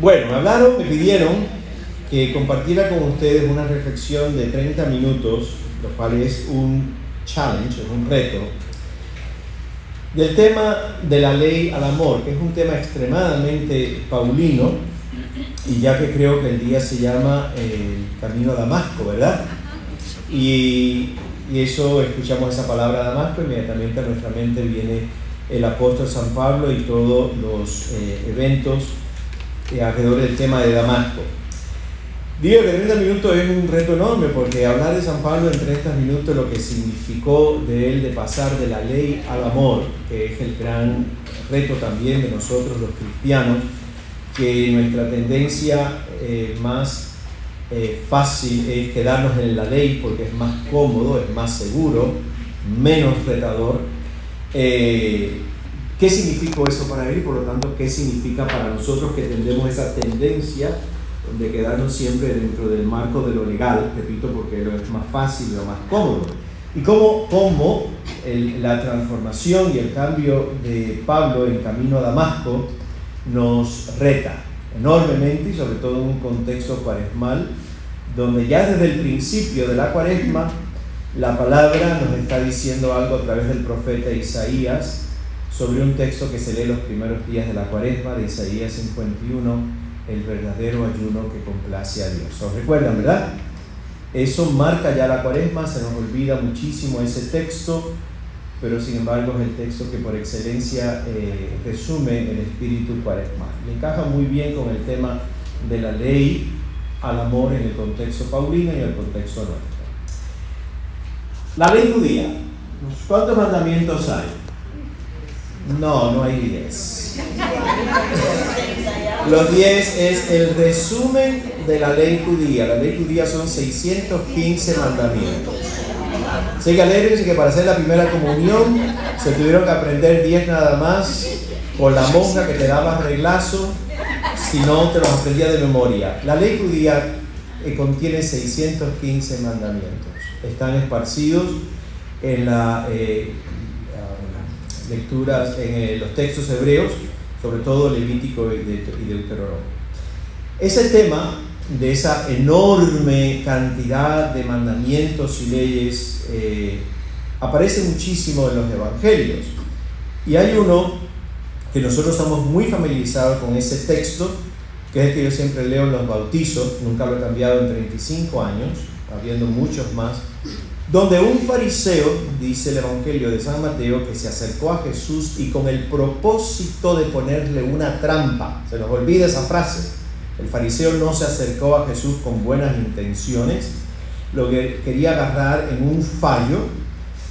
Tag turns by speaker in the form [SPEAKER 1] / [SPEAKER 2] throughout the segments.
[SPEAKER 1] Bueno, me pidieron que compartiera con ustedes una reflexión de 30 minutos, lo cual es un challenge, es un reto, del tema de la ley al amor, que es un tema extremadamente paulino, y ya que creo que el día se llama el camino a Damasco, ¿verdad? Y eso, escuchamos esa palabra Damasco, inmediatamente a nuestra mente viene el apóstol San Pablo y todos los eventos alrededor del tema de Damasco. Digo que 30 minutos es un reto enorme, porque hablar de San Pablo en 30 minutos, lo que significó de él de pasar de la ley al amor, que es el gran reto también de nosotros los cristianos, que nuestra tendencia más fácil es quedarnos en la ley porque es más cómodo, es más seguro, menos retador. ¿Qué significó eso para él y por lo tanto qué significa para nosotros que tendremos esa tendencia de quedarnos siempre dentro del marco de lo legal, repito, porque lo es más fácil y lo más cómodo? Y cómo la transformación y el cambio de Pablo en camino a Damasco nos reta enormemente, y sobre todo en un contexto cuaresmal, donde ya desde el principio de la cuaresma la palabra nos está diciendo algo a través del profeta Isaías sobre un texto que se lee los primeros días de la cuaresma, de Isaías 51, el verdadero ayuno que complace a Dios. ¿Os recuerdan, verdad? Eso marca ya la cuaresma, se nos olvida muchísimo ese texto, pero sin embargo es el texto que por excelencia resume el espíritu cuaresmal. Y encaja muy bien con el tema de la ley al amor en el contexto paulino y en el contexto nuestro. La ley judía. ¿Cuántos mandamientos hay? No hay 10. Los 10 es el resumen de la ley judía. La ley judía son 615 mandamientos. Así que alégrese que para hacer la primera comunión se tuvieron que aprender 10 nada más, con la monja que te daba reglazo, si no te los aprendía de memoria. La ley judía contiene 615 mandamientos. Están esparcidos en las lecturas, en los textos hebreos, sobre todo Levítico y Deuteronomio. Ese tema de esa enorme cantidad de mandamientos y leyes aparece muchísimo en los evangelios, y hay uno que nosotros estamos muy familiarizados con ese texto, que es el que yo siempre leo en los bautizos, nunca lo he cambiado en 35 años, habiendo muchos más, donde un fariseo, dice el evangelio de San Mateo, que se acercó a Jesús y con el propósito de ponerle una trampa. Se nos olvida esa frase. El fariseo no se acercó a Jesús con buenas intenciones, lo que quería agarrar en un fallo,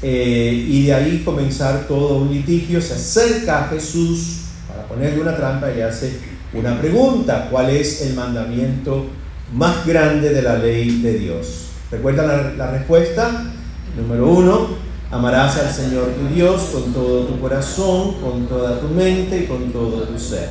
[SPEAKER 1] y de ahí comenzar todo un litigio. Se acerca a Jesús para ponerle una trampa y hace una pregunta: ¿cuál es el mandamiento más grande de la ley de Dios? ¿Recuerdan la respuesta? Número 1, amarás al Señor tu Dios con todo tu corazón, con toda tu mente y con todo tu ser.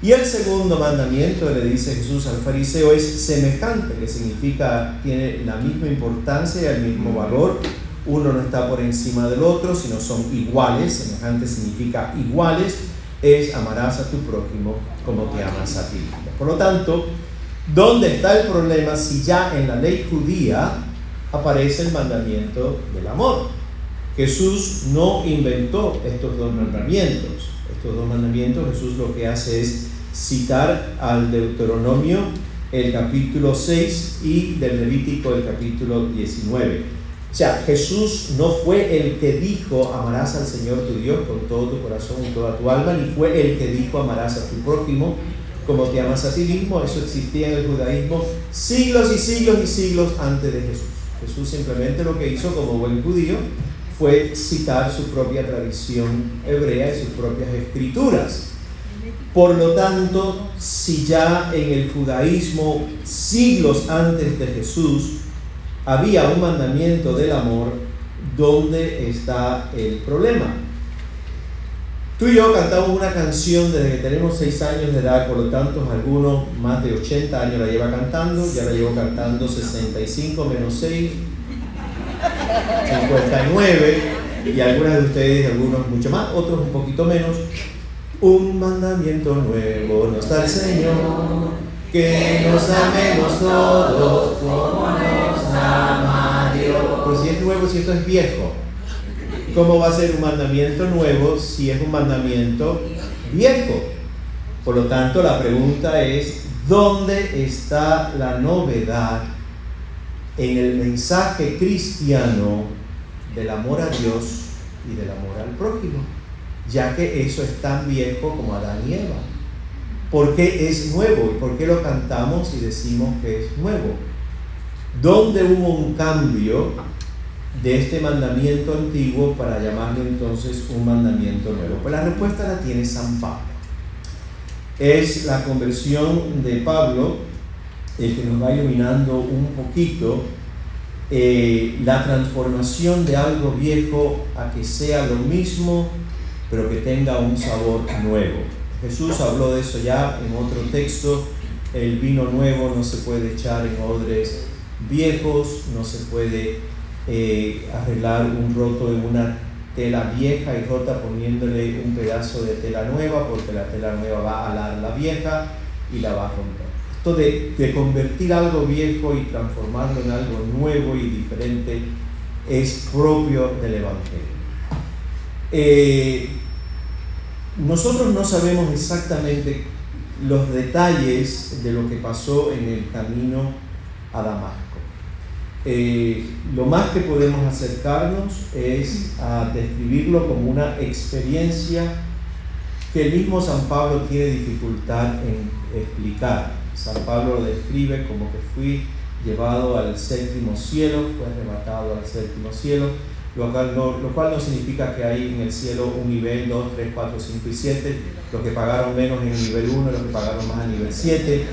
[SPEAKER 1] Y el segundo mandamiento, le dice Jesús al fariseo, es semejante, que significa, tiene la misma importancia y el mismo valor. Uno no está por encima del otro, sino son iguales. Semejante significa iguales. Es amarás a tu prójimo como te amas a ti. Por lo tanto, ¿dónde está el problema si ya en la ley judía aparece el mandamiento del amor? Jesús no inventó estos dos mandamientos. Estos dos mandamientos Jesús lo que hace es citar al Deuteronomio el capítulo 6 y del Levítico el capítulo 19. O sea, Jesús no fue el que dijo amarás al Señor tu Dios con todo tu corazón y toda tu alma, ni fue el que dijo amarás a tu prójimo como te amas a ti mismo. Eso existía en el judaísmo siglos y siglos y siglos antes de Jesús. Jesús simplemente lo que hizo como buen judío fue citar su propia tradición hebrea y sus propias escrituras. Por lo tanto, si ya en el judaísmo siglos antes de Jesús había un mandamiento del amor, ¿dónde está el problema? Tú y yo cantamos una canción desde que tenemos 6 años de edad, por lo tanto algunos más de 80 años la lleva cantando. Ya la llevo cantando 65 menos 6, 59, y algunas de ustedes, algunos mucho más, otros un poquito menos. un mandamiento nuevo nos da el Señor, que nos amemos todos como nos ama Dios. Pues si es nuevo, si esto es viejo, ¿cómo va a ser un mandamiento nuevo si es un mandamiento viejo? Por lo tanto, la pregunta es, ¿dónde está la novedad en el mensaje cristiano del amor a Dios y del amor al prójimo? Ya que eso es tan viejo como Adán y Eva. ¿Por qué es nuevo? ¿Y por qué lo cantamos y decimos que es nuevo? ¿Dónde hubo un cambio de este mandamiento antiguo para llamarlo entonces un mandamiento nuevo? Pues la respuesta la tiene San Pablo. Es la conversión de Pablo el que nos va iluminando un poquito la transformación de algo viejo a que sea lo mismo, pero que tenga un sabor nuevo. Jesús habló de eso ya en otro texto. El vino nuevo no se puede echar en odres viejos, no se puede arreglar un roto en una tela vieja y rota poniéndole un pedazo de tela nueva, porque la tela nueva va a alar la vieja y la va a romper. Esto de convertir algo viejo y transformarlo en algo nuevo y diferente es propio del Evangelio. Nosotros no sabemos exactamente los detalles de lo que pasó en el camino a Damasco. Lo más que podemos acercarnos es a describirlo como una experiencia que el mismo San Pablo tiene dificultad en explicar. San Pablo lo describe como que fui llevado al séptimo cielo, fue arrebatado al séptimo cielo, lo cual no significa que hay en el cielo un nivel 2, 3, 4, 5 y 7, los que pagaron menos en el nivel 1, los que pagaron más en el nivel 7.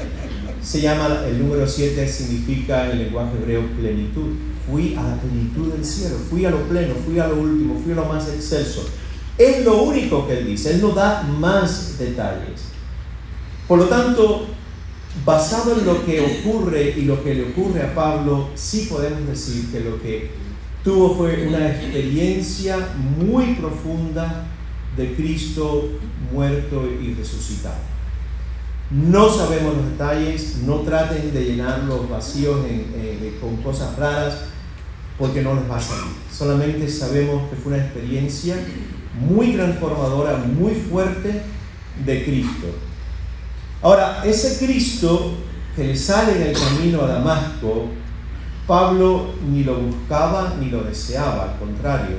[SPEAKER 1] Se llama, el número 7 significa en el lenguaje hebreo plenitud. Fui a la plenitud del cielo, fui a lo pleno, fui a lo último, fui a lo más excelso. Es lo único que él dice, él no da más detalles. Por lo tanto, basado en lo que ocurre y lo que le ocurre a Pablo, sí podemos decir que lo que tuvo fue una experiencia muy profunda de Cristo muerto y resucitado. No sabemos los detalles, no traten de llenar los vacíos con cosas raras, porque no les va a salir. Solamente sabemos que fue una experiencia muy transformadora, muy fuerte de Cristo. Ahora, ese Cristo que le sale en el camino a Damasco, Pablo ni lo buscaba ni lo deseaba, al contrario.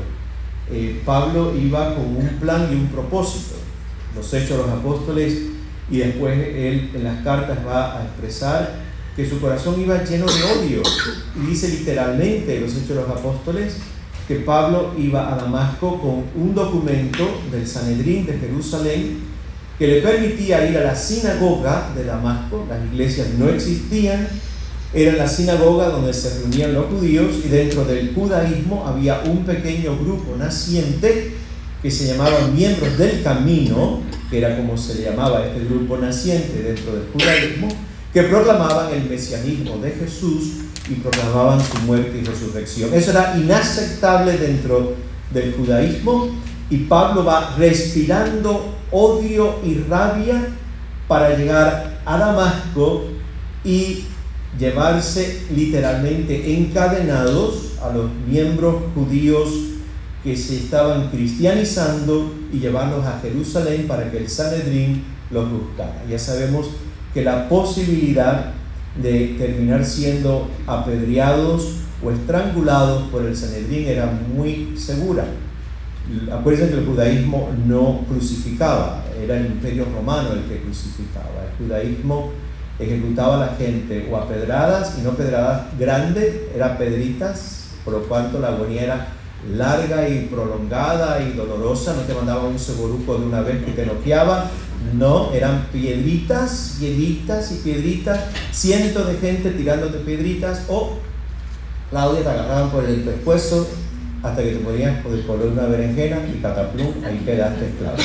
[SPEAKER 1] Pablo iba con un plan y un propósito. Los Hechos de los Apóstoles, y después él en las cartas va a expresar que su corazón iba lleno de odio. Y dice literalmente en los Hechos de los Apóstoles que Pablo iba a Damasco con un documento del Sanedrín de Jerusalén que le permitía ir a la sinagoga de Damasco. Las iglesias no existían, era la sinagoga donde se reunían los judíos, y dentro del judaísmo había un pequeño grupo naciente que se llamaban miembros del camino, que era como se le llamaba este grupo naciente dentro del judaísmo, que proclamaban el mesianismo de Jesús y proclamaban su muerte y resurrección. Eso era inaceptable dentro del judaísmo, y Pablo va respirando odio y rabia para llegar a Damasco y llevarse literalmente encadenados a los miembros judíos que se estaban cristianizando y llevarlos a Jerusalén para que el Sanedrín los buscara. Ya sabemos que la posibilidad de terminar siendo apedreados o estrangulados por el Sanedrín era muy segura. Acuérdense que el judaísmo no crucificaba, era el Imperio Romano el que crucificaba. El judaísmo ejecutaba a la gente o a pedradas, y no pedradas grandes, eran pedritas, por lo cual la agonía era larga y prolongada y dolorosa. No te mandaban un ceboruco de una vez que te noqueaba, no, eran piedritas, piedritas y piedritas, cientos de gente tirándote piedritas, o Claudia te agarraban por el pescuezo hasta que te ponías por el color de una berenjena y cataplum, ahí quedaste esclavo.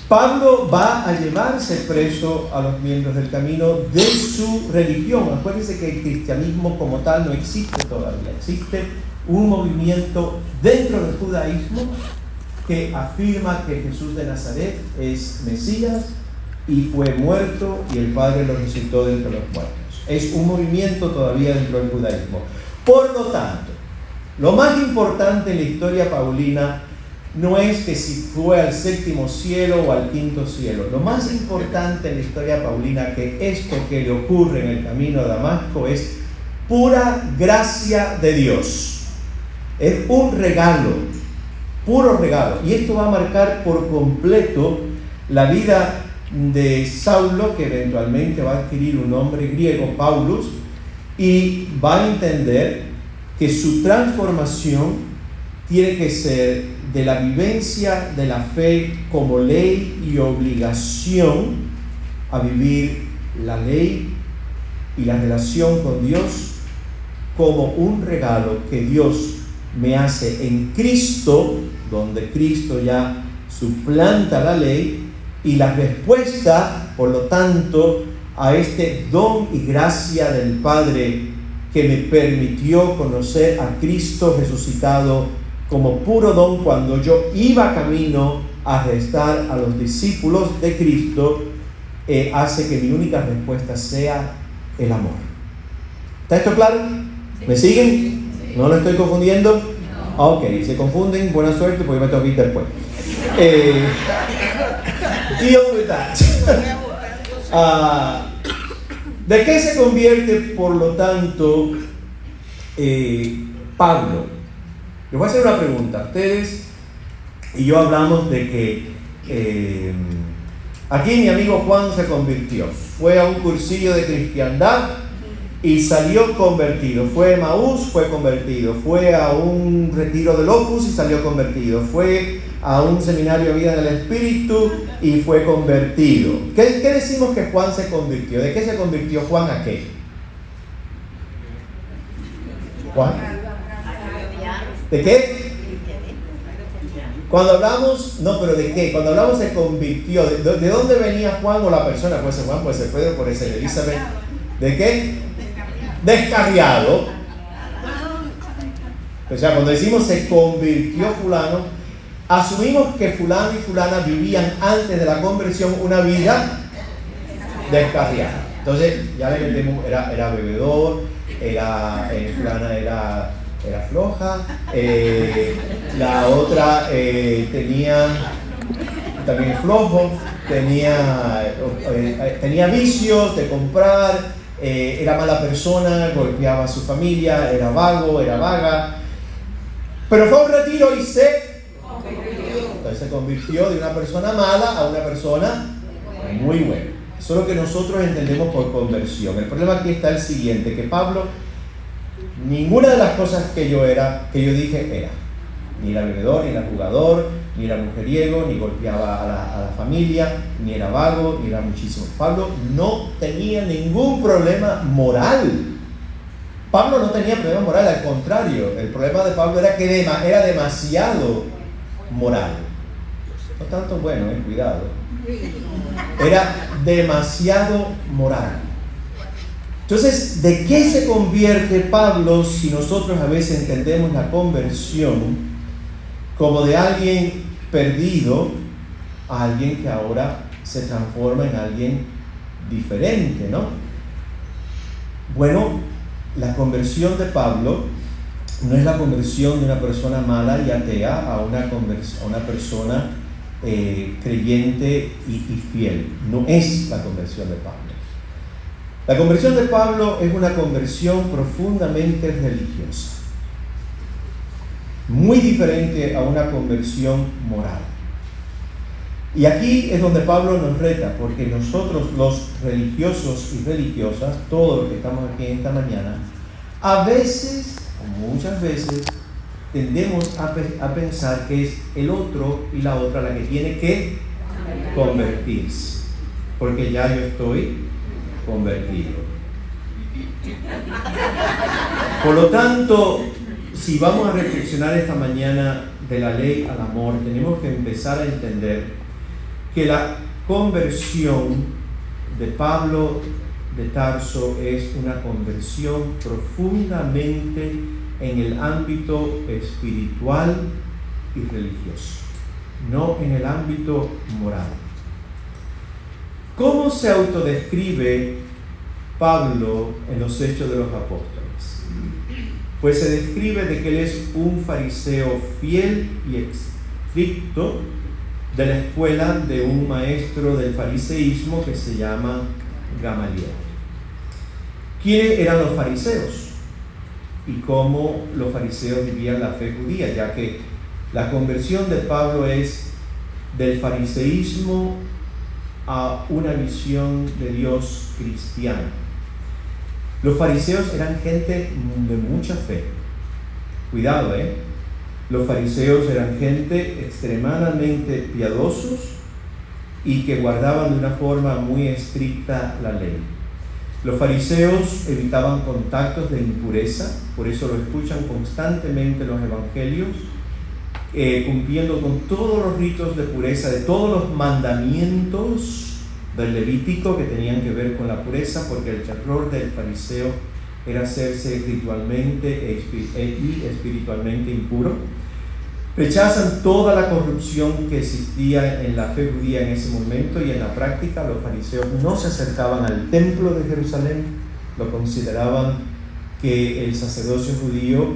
[SPEAKER 1] Pablo va a llevarse preso a los miembros del camino de su religión. Acuérdense que el cristianismo como tal no existe todavía. Existe un movimiento dentro del judaísmo que afirma que Jesús de Nazaret es Mesías y fue muerto y el Padre lo resucitó de entre los muertos. Es un movimiento todavía dentro del judaísmo. Por lo tanto, lo más importante en la historia paulina no es que si fue al séptimo cielo o al quinto cielo. Lo más importante en la historia paulina que esto que le ocurre en el camino a Damasco es pura gracia de Dios. Es un regalo, puro regalo. Y esto va a marcar por completo la vida de Saulo, que eventualmente va a adquirir un nombre griego, Paulus, y va a entender que su transformación tiene que ser de la vivencia de la fe como ley y obligación a vivir la ley y la relación con Dios como un regalo que Dios me hace en Cristo, donde Cristo ya suplanta la ley, y la respuesta, por lo tanto, a este don y gracia del Padre que me permitió conocer a Cristo resucitado como puro don cuando yo iba camino a arrestar a los discípulos de Cristo, hace que mi única respuesta sea el amor. ¿Está esto claro? ¿Me siguen? ¿No lo estoy confundiendo? Ok, se confunden, buena suerte porque me tengo que ir después. Deal with that. ¿De qué se convierte, por lo tanto, Pablo? Les voy a hacer una pregunta. Ustedes y yo hablamos de que aquí mi amigo Juan se convirtió. Fue a un cursillo de cristiandad y salió convertido. Fue a Emaús, fue convertido. Fue a un retiro del Opus y salió convertido. Fue a un seminario de vida en el Espíritu y fue convertido. ¿Qué decimos que Juan se convirtió? ¿De qué se convirtió Juan a qué? ¿Juan? ¿De qué? Cuando hablamos, no, pero ¿de qué? Cuando hablamos se convirtió, ¿de dónde venía Juan o la persona? Puede ser Juan, puede ser Pedro, puede ser Elizabeth. ¿De qué? Descarriado. O sea, cuando decimos se convirtió fulano, asumimos que fulano y fulana vivían antes de la conversión una vida descarriada. Entonces, ya le metemos, era bebedor, fulana era floja, la otra tenía también flojo, tenía vicios de comprar, era mala persona, golpeaba a su familia, era vago, era vaga, pero fue a un retiro y entonces se convirtió de una persona mala a una persona muy buena. Eso es lo que nosotros entendemos por conversión. El problema aquí está el siguiente, que Pablo, ninguna de las cosas que yo dije era. Ni era bebedor, ni era jugador, ni era mujeriego, ni golpeaba a la familia, ni era vago, ni era muchísimo. Pablo no tenía ningún problema moral. Pablo no tenía problema moral, al contrario. El problema de Pablo era que era demasiado moral. No tanto bueno, cuidado. Era demasiado moral. Entonces, ¿de qué se convierte Pablo si nosotros a veces entendemos la conversión como de alguien perdido a alguien que ahora se transforma en alguien diferente, ¿no? Bueno, la conversión de Pablo no es la conversión de una persona mala y atea a una persona creyente y fiel. No es la conversión de Pablo. La conversión de Pablo es una conversión profundamente religiosa, muy diferente a una conversión moral. Y aquí es donde Pablo nos reta, porque nosotros los religiosos y religiosas, todos los que estamos aquí en esta mañana, a veces, o muchas veces, tendemos a pensar que es el otro y la otra la que tiene que convertirse, porque ya yo estoy convertido. Por lo tanto, si vamos a reflexionar esta mañana de la ley al amor, tenemos que empezar a entender que la conversión de Pablo de Tarso es una conversión profundamente en el ámbito espiritual y religioso. no en el ámbito moral. ¿Cómo se autodescribe Pablo en los Hechos de los Apóstoles? Pues se describe de que él es un fariseo fiel y estricto de la escuela de un maestro del fariseísmo que se llama Gamaliel. ¿Quiénes eran los fariseos? Y cómo los fariseos vivían la fe judía, ya que la conversión de Pablo es del fariseísmo a una visión de Dios cristiana. Los fariseos eran gente de mucha fe. Cuidado, Los fariseos eran gente extremadamente piadosos y que guardaban de una forma muy estricta la ley. Los fariseos evitaban contactos de impureza, por eso lo escuchan constantemente en los evangelios, cumpliendo con todos los ritos de pureza, de todos los mandamientos del Levítico que tenían que ver con la pureza, porque el terror del fariseo era hacerse ritualmente y espiritualmente impuro. Rechazan toda la corrupción que existía en la fe judía en ese momento, y en la práctica los fariseos no se acercaban al templo de Jerusalén. Lo consideraban que el sacerdocio judío,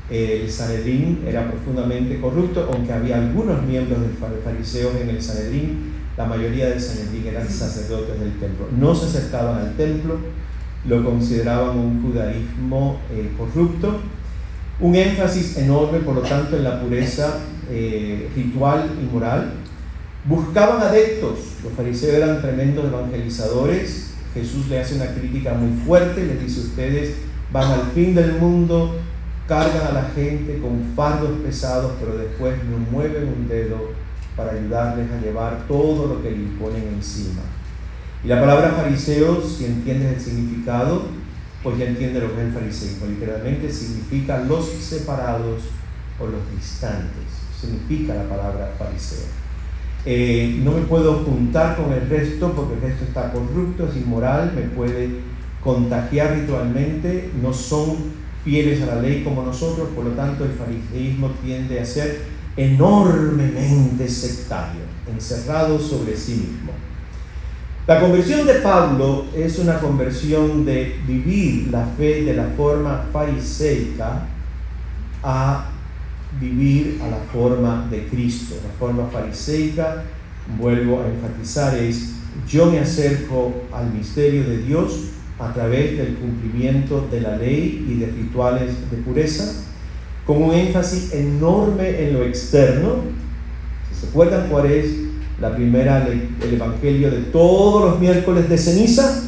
[SPEAKER 1] el Sanedrín, era profundamente corrupto, aunque había algunos miembros del fariseos en el Sanedrín. La mayoría del Sanedrín eran sacerdotes del templo. No se acercaban al templo, lo consideraban un judaísmo corrupto. Un énfasis enorme, por lo tanto, en la pureza ritual y moral. Buscaban adeptos. Los fariseos eran tremendos evangelizadores. Jesús le hace una crítica muy fuerte, les dice: ustedes van al fin del mundo, cargan a la gente con fardos pesados, pero después no mueven un dedo para ayudarles a llevar todo lo que le imponen encima. Y la palabra fariseo, si entiendes el significado, pues ya entiendes lo que es el fariseísmo. Literalmente significa los separados o los distantes. Significa la palabra fariseo. No me puedo juntar con el resto porque el resto está corrupto, es inmoral, me puede contagiar ritualmente, no son fieles a la ley como nosotros, por lo tanto el fariseísmo tiende a ser enormemente sectario, encerrado sobre sí mismo. La conversión de Pablo es una conversión de vivir la fe de la forma fariseica a vivir a la forma de Cristo. La forma fariseica, vuelvo a enfatizar, es: yo me acerco al misterio de Dios a través del cumplimiento de la ley y de rituales de pureza, con un énfasis enorme en lo externo. Si se acuerdan cuál es el evangelio de todos los miércoles de ceniza: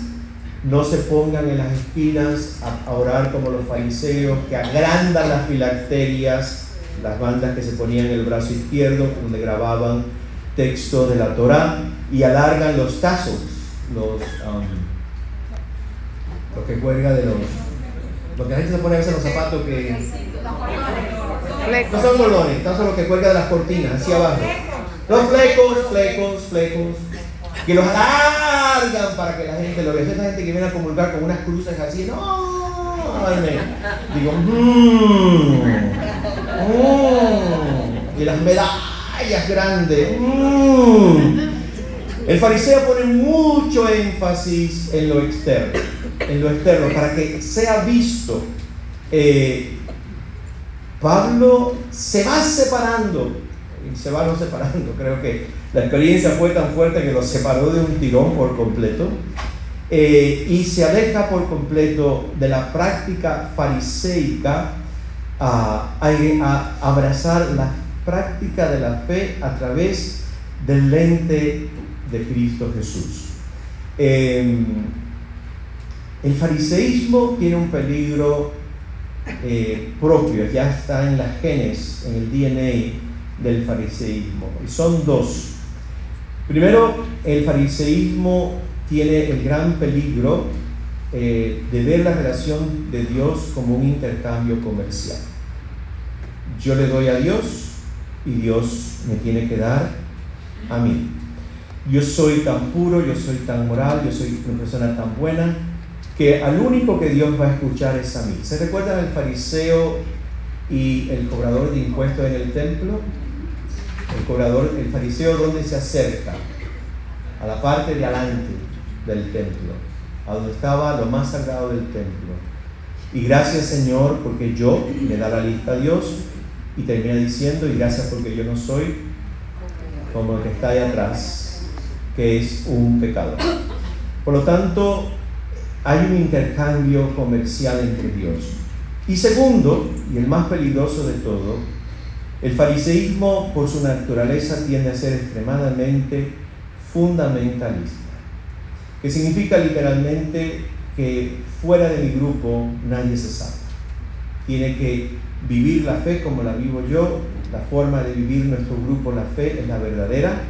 [SPEAKER 1] no se pongan en las esquinas a orar como los fariseos, que agrandan las filacterias, las bandas que se ponían en el brazo izquierdo, donde grababan textos de la Torá, y alargan los tazos, lo que cuelga de lo que la gente se pone a veces en los zapatos, que no son cordones, son los que cuelga de las cortinas hacia abajo. Los flecos, que los alargan para que la gente lo vea. Esa gente que viene a comulgar con unas cruces así, digo, y las medallas grandes. El fariseo pone mucho énfasis en lo externo, para que sea visto. Pablo se va separando. Creo que la experiencia fue tan fuerte que lo separó de un tirón por completo, y se aleja por completo de la práctica fariseica a abrazar la práctica de la fe a través del lente de Cristo Jesús. El fariseísmo tiene un peligro propio, ya está en la genes, en el DNA del fariseísmo, y son dos. Primero, el fariseísmo tiene el gran peligro de ver la relación de Dios como un intercambio comercial. Yo le doy a Dios y Dios me tiene que dar a mí. Yo soy tan puro, yo soy tan moral, yo soy una persona tan buena, que al único que Dios va a escuchar es a mí. ¿Se recuerdan el fariseo y el cobrador de impuestos en el templo? El cobrador, el fariseo, ¿dónde se acerca? A la parte de adelante del templo, a donde estaba lo más sagrado del templo. Y gracias, Señor, porque yo, le da la lista a Dios y termina diciendo, y gracias porque yo no soy como el que está ahí atrás, que es un pecador. Por lo tanto, hay un intercambio comercial entre Dios. Y segundo, y el más peligroso de todo, el fariseísmo por su naturaleza tiende a ser extremadamente fundamentalista, que significa literalmente que fuera de mi grupo nadie se salva. Tiene que vivir la fe como la vivo yo, la forma de vivir nuestro grupo, la fe, es la verdadera,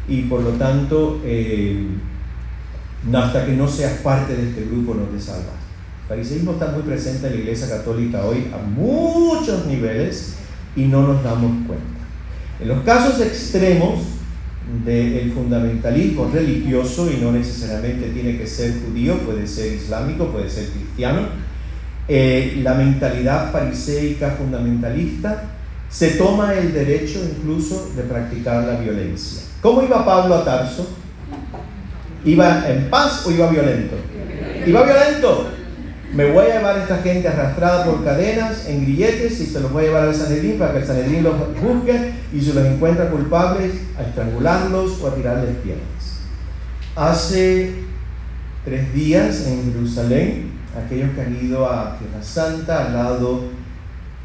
[SPEAKER 1] y por lo tanto, hasta que no seas parte de este grupo no te salvas. El fariseísmo está muy presente en la Iglesia Católica hoy a muchos niveles y no nos damos cuenta. En los casos extremos del fundamentalismo religioso, y no necesariamente tiene que ser judío, puede ser islámico, puede ser cristiano, la mentalidad fariseica fundamentalista se toma el derecho incluso de practicar la violencia. ¿Cómo iba Pablo a Tarso? ¿Iba en paz o iba violento? Iba violento. Me voy a llevar a esta gente arrastrada por cadenas, en grilletes, y se los voy a llevar al Sanedrín para que el Sanedrín los juzgue, y si los encuentra culpables, a estrangularlos o a tirarles piedras. Hace 3 días en Jerusalén, aquellos que han ido a Tierra Santa, al lado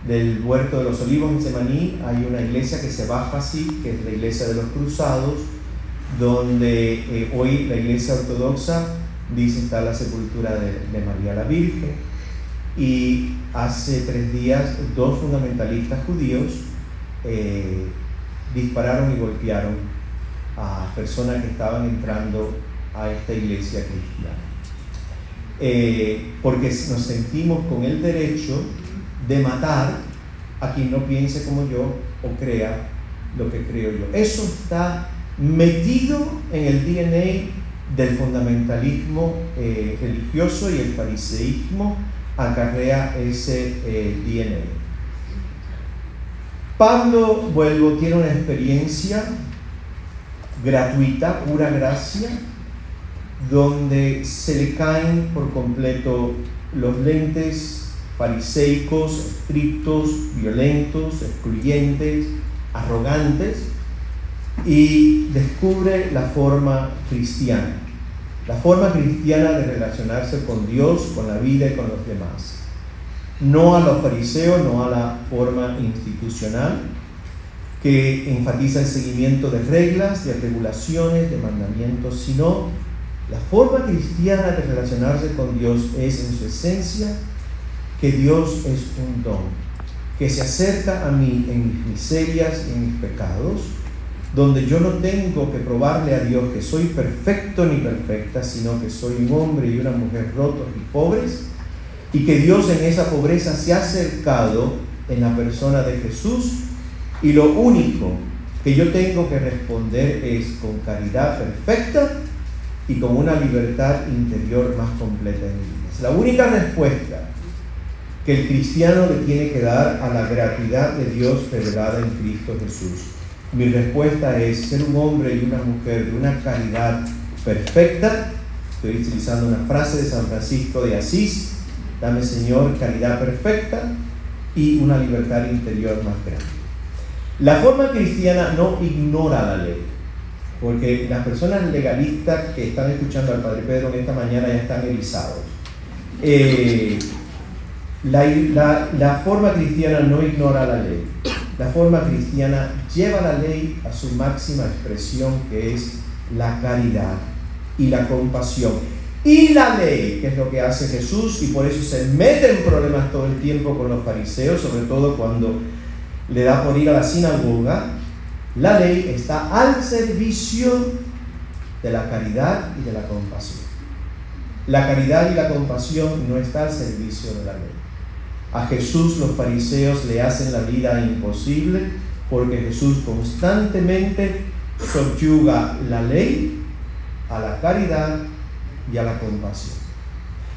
[SPEAKER 1] del Huerto de los Olivos en Semaní, hay una iglesia que se baja así, que es la iglesia de los Cruzados, donde hoy la iglesia ortodoxa dice está la sepultura de María la Virgen, y hace 3 días 2 fundamentalistas judíos dispararon y golpearon a personas que estaban entrando a esta iglesia cristiana, porque nos sentimos con el derecho de matar a quien no piense como yo o crea lo que creo yo. Eso está metido en el DNA del fundamentalismo religioso, y el fariseísmo acarrea ese DNA. Pablo, tiene una experiencia gratuita, pura gracia, donde se le caen por completo los lentes fariseicos, estrictos, violentos, excluyentes, arrogantes, y descubre la forma cristiana de relacionarse con Dios, con la vida y con los demás. No a los fariseos, no a la forma institucional que enfatiza el seguimiento de reglas, de regulaciones, de mandamientos, sino la forma cristiana de relacionarse con Dios es en su esencia que Dios es un don, que se acerca a mí en mis miserias y en mis pecados, donde yo no tengo que probarle a Dios que soy perfecto ni perfecta, sino que soy un hombre y una mujer rotos y pobres, y que Dios en esa pobreza se ha acercado en la persona de Jesús, y lo único que yo tengo que responder es con caridad perfecta y con una libertad interior más completa en mí. Es la única respuesta que el cristiano le tiene que dar a la gratuidad de Dios revelada en Cristo Jesús. Mi respuesta es ser un hombre y una mujer de una caridad perfecta. Estoy utilizando una frase de San Francisco de Asís: dame, Señor, caridad perfecta y una libertad interior más grande. La forma cristiana no ignora la ley, porque las personas legalistas que están escuchando al Padre Pedro en esta mañana ya están erizados. La forma cristiana no ignora la ley. La forma cristiana lleva la ley a su máxima expresión, que es la caridad y la compasión. Y la ley, que es lo que hace Jesús, y por eso se mete en problemas todo el tiempo con los fariseos, sobre todo cuando le da por ir a la sinagoga. La ley está al servicio de la caridad y de la compasión. La caridad y la compasión no está al servicio de la ley. A Jesús los fariseos le hacen la vida imposible, porque Jesús constantemente subyuga la ley a la caridad y a la compasión.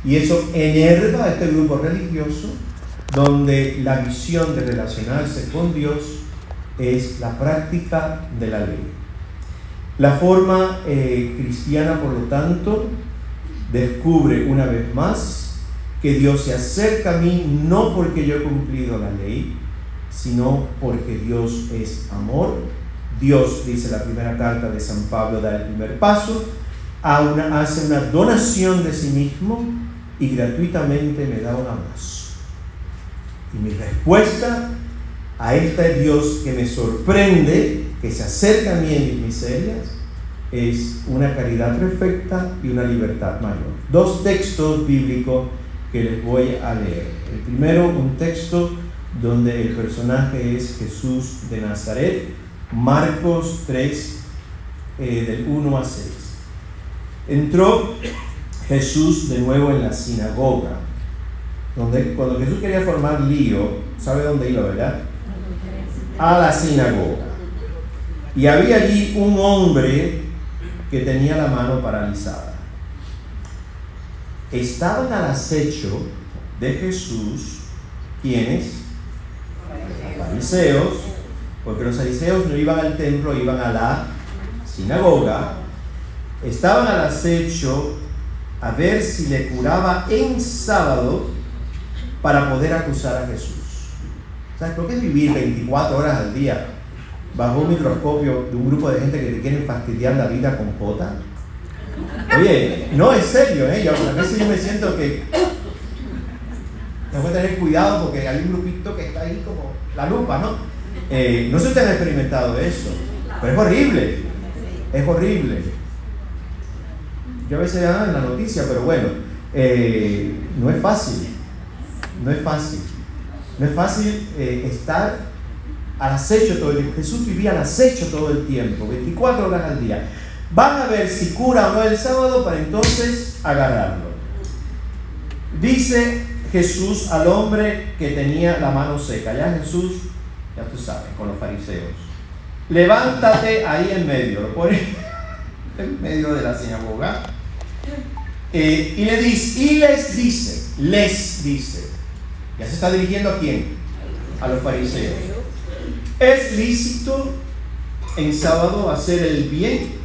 [SPEAKER 1] Y eso enerva a este grupo religioso, donde la visión de relacionarse con Dios es la práctica de la ley. La forma cristiana, por lo tanto, descubre una vez más que Dios se acerca a mí no porque yo he cumplido la ley, sino porque Dios es amor. Dios, dice la primera carta de San Pablo, da el primer paso, hace una donación de sí mismo y gratuitamente me da un abrazo. Y mi respuesta a este Dios que me sorprende, que se acerca a mí en mis miserias, es una caridad perfecta y una libertad mayor. Dos textos bíblicos que les voy a leer. El primero, un texto donde el personaje es Jesús de Nazaret, Marcos 3, del 1 a 6. Entró Jesús de nuevo en la sinagoga, donde cuando Jesús quería formar lío, ¿sabe dónde iba, verdad? A la sinagoga. Y había allí un hombre que tenía la mano paralizada. Estaban al acecho de Jesús, ¿quiénes? Los fariseos, porque los fariseos no iban al templo, iban a la sinagoga. Estaban al acecho a ver si le curaba en sábado para poder acusar a Jesús. ¿Sabes por qué vivir 24 horas al día bajo un microscopio de un grupo de gente que te quieren fastidiar la vida con pota? Oye, no, es serio, yo a veces yo me siento que tengo que tener cuidado porque hay un grupito que está ahí como la lupa, ¿no? No sé si ustedes han experimentado eso, pero es horrible, es horrible. Yo a veces en la noticia, pero bueno, no es fácil, no es fácil. No es fácil estar al acecho todo el tiempo. Jesús vivía al acecho todo el tiempo, 24 horas al día. Van a ver si cura o no el sábado para entonces agarrarlo. Dice Jesús al hombre que tenía la mano seca. Ya Jesús, ya tú sabes, con los fariseos. Levántate ahí en medio. Lo pone en medio de la sinagoga. Y les dice. Ya se está dirigiendo ¿a quién? A los fariseos. ¿Es lícito en sábado hacer el bien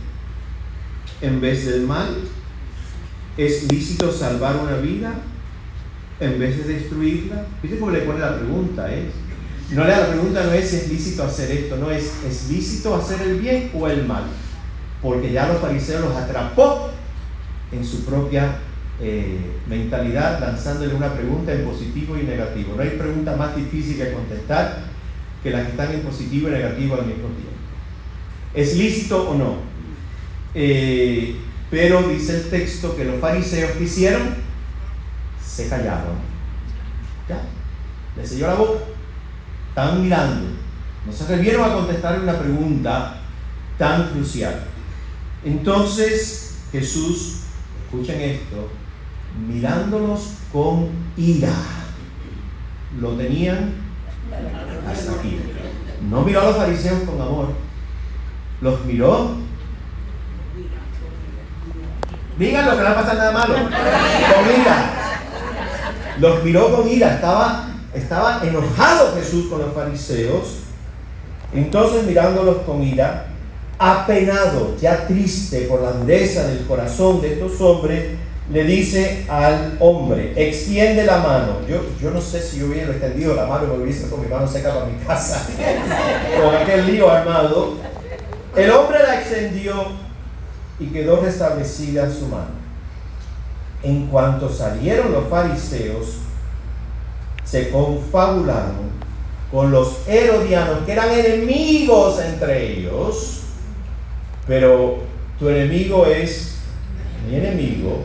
[SPEAKER 1] en vez del mal? ¿Es lícito salvar una vida en vez de destruirla? ¿Viste cómo le pone la pregunta? La pregunta no es si es lícito hacer esto, no es lícito hacer el bien o el mal, porque ya los fariseos los atrapó en su propia mentalidad, lanzándole una pregunta en positivo y negativo. No hay pregunta más difícil que contestar que las que están en positivo y negativo al mismo tiempo. ¿Es lícito o no? Pero dice el texto que los fariseos, ¿qué hicieron? Se callaron. Ya, les selló la boca. Estaban mirando. No se atrevieron a contestar una pregunta tan crucial. Entonces Jesús, escuchen esto, mirándolos con ira, lo tenían hasta aquí. No miró a los fariseos con amor, los miró. Díganlo, que no va a pasar nada malo. Con ira. Los miró con ira. Estaba enojado Jesús con los fariseos. Entonces, mirándolos con ira, apenado, ya triste por la dureza del corazón de estos hombres, le dice al hombre: extiende la mano. Yo no sé si yo hubiera extendido la mano, me hubiese con mi mano seca para mi casa con aquel lío armado. El hombre la extendió y quedó restablecida su mano. En cuanto salieron los fariseos, se confabularon con los herodianos, que eran enemigos entre ellos. Pero tu enemigo es mi enemigo,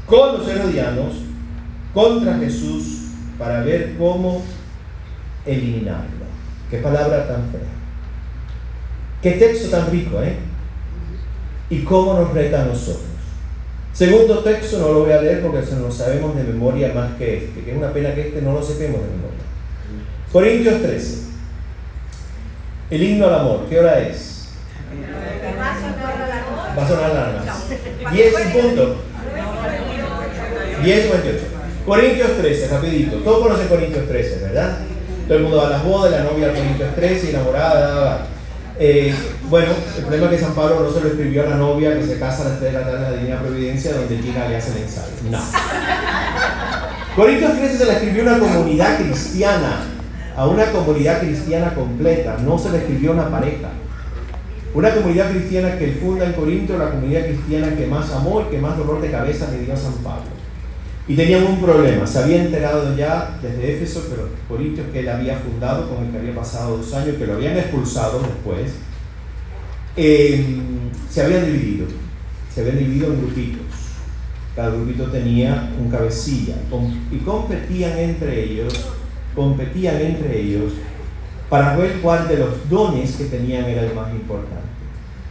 [SPEAKER 1] con los herodianos, contra Jesús, para ver cómo eliminarlo. Qué palabra tan fea. Qué texto tan rico, y cómo nos reta a nosotros. Segundo texto, no lo voy a leer porque se lo sabemos de memoria más que es una pena que no lo sepamos de memoria. Corintios 13. El himno al amor, ¿qué hora es? Va a sonar la alarma. 10 en punto. 10:28. Corintios 13, rapidito. Todos conocen Corintios 13, ¿verdad? todo el mundo va a las bodas, la novia Corintios 13, enamorada. Bueno, el problema es que San Pablo no se lo escribió a la novia que se casa a las 3 de la tarde en la Divina Providencia, donde llega y hace el ensayo. No. Corintios 13 se la escribió a una comunidad cristiana, a una comunidad cristiana completa, no se la escribió a una pareja. Una comunidad cristiana que él funda en Corinto, la comunidad cristiana que más amó y que más dolor de cabeza le dio a San Pablo. Y tenían un problema, se había enterado ya desde Éfeso, pero Corintios que él había fundado, con el que había pasado 2 años, que lo habían expulsado después, se habían dividido en grupitos. Cada grupito tenía un cabecilla y competían entre ellos para ver cuál de los dones que tenían era el más importante.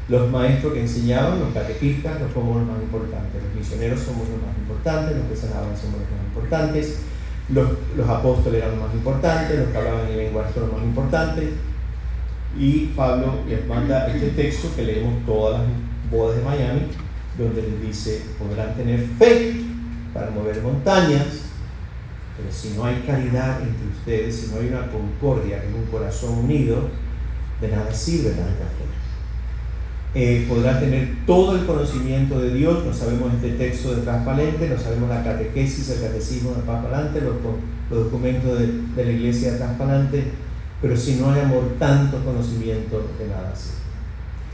[SPEAKER 1] Los maestros que enseñaban, los catequistas, somos los más importantes. Los misioneros somos los más importantes, los que sanaban somos los más importantes. Los apóstoles eran los más importantes, los que hablaban en lenguaje son los más importantes. Y Pablo les manda este texto que leemos todas las bodas de Miami, donde les dice: podrán tener fe para mover montañas, pero si no hay caridad entre ustedes, si no hay una concordia en un corazón unido, de nada sirve tanta fe. Podrá tener todo el conocimiento de Dios, no sabemos este texto de transparente, no sabemos la catequesis, el catecismo de transparente, los documentos de la iglesia de transparente, pero si no hay amor, tanto conocimiento de nada sirve.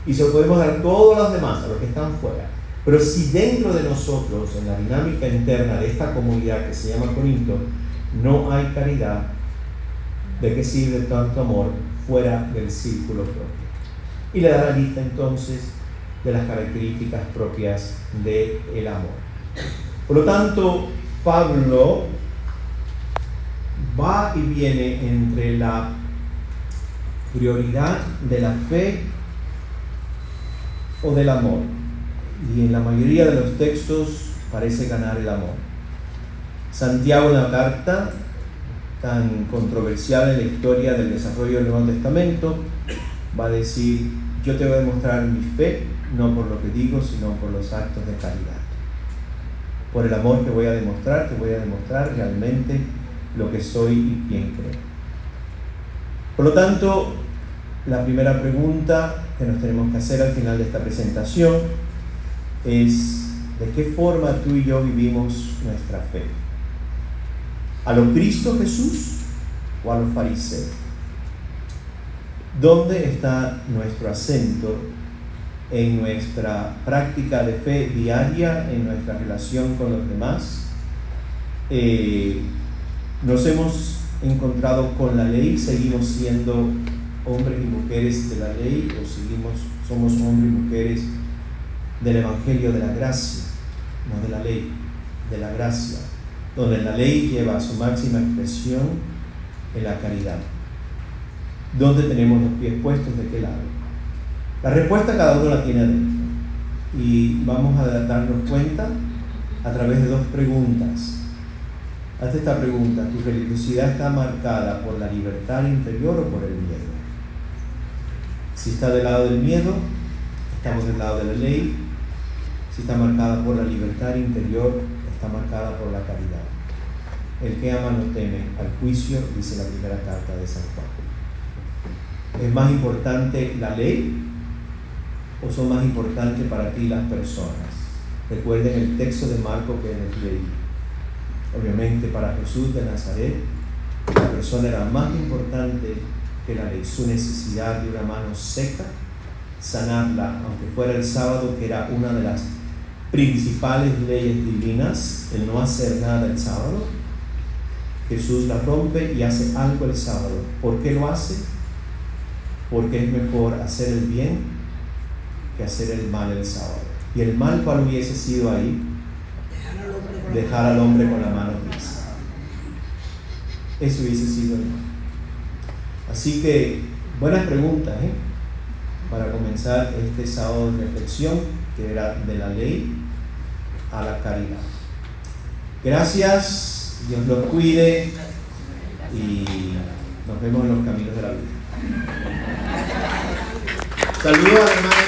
[SPEAKER 1] Y se lo podemos dar a todos los demás, a los que están fuera. Pero si dentro de nosotros, en la dinámica interna de esta comunidad que se llama Corinto, no hay caridad, ¿de qué sirve tanto amor fuera del círculo propio? Y le da la lista entonces de las características propias del amor. Por lo tanto, Pablo va y viene entre la prioridad de la fe o del amor. Y en la mayoría de los textos parece ganar el amor. Santiago, en la carta tan controversial en la historia del desarrollo del Nuevo Testamento, va a decir: yo te voy a demostrar mi fe, no por lo que digo, sino por los actos de caridad. Por el amor que voy a demostrar, te voy a demostrar realmente lo que soy y quién creo. Por lo tanto, la primera pregunta que nos tenemos que hacer al final de esta presentación es: ¿de qué forma tú y yo vivimos nuestra fe? ¿A lo Cristo Jesús o a los fariseos? ¿Dónde está nuestro acento en nuestra práctica de fe diaria, en nuestra relación con los demás? ¿Nos hemos encontrado con la ley? ¿Seguimos siendo hombres y mujeres de la ley o somos hombres y mujeres del Evangelio de la gracia? No de la ley, de la gracia, donde la ley lleva a su máxima expresión en la caridad. ¿Dónde tenemos los pies puestos? ¿De qué lado? La respuesta cada uno la tiene adentro, y vamos a darnos cuenta a través de 2 preguntas. Hazte esta pregunta: ¿tu religiosidad está marcada por la libertad interior o por el miedo? Si está del lado del miedo, estamos del lado de la ley. Si está marcada por la libertad interior, está marcada por la caridad. El que ama no teme al juicio, dice la primera carta de San Juan. ¿Es más importante la ley o son más importantes para ti las personas? Recuerden el texto de Marcos que les leí. Obviamente para Jesús de Nazaret, la persona era más importante que la ley. Su necesidad de una mano seca, sanarla, aunque fuera el sábado, que era una de las principales leyes divinas, el no hacer nada el sábado. Jesús la rompe y hace algo el sábado. ¿Por qué lo hace? Porque es mejor hacer el bien que hacer el mal el sábado. ¿Y el mal cuál hubiese sido ahí? Dejar al hombre con la mano tiesa. Eso hubiese sido el mal. Así que, buenas preguntas, para comenzar este sábado de reflexión, que era de la ley a la caridad. Gracias, Dios los cuide y nos vemos en los caminos de la vida. Saludos a la hermana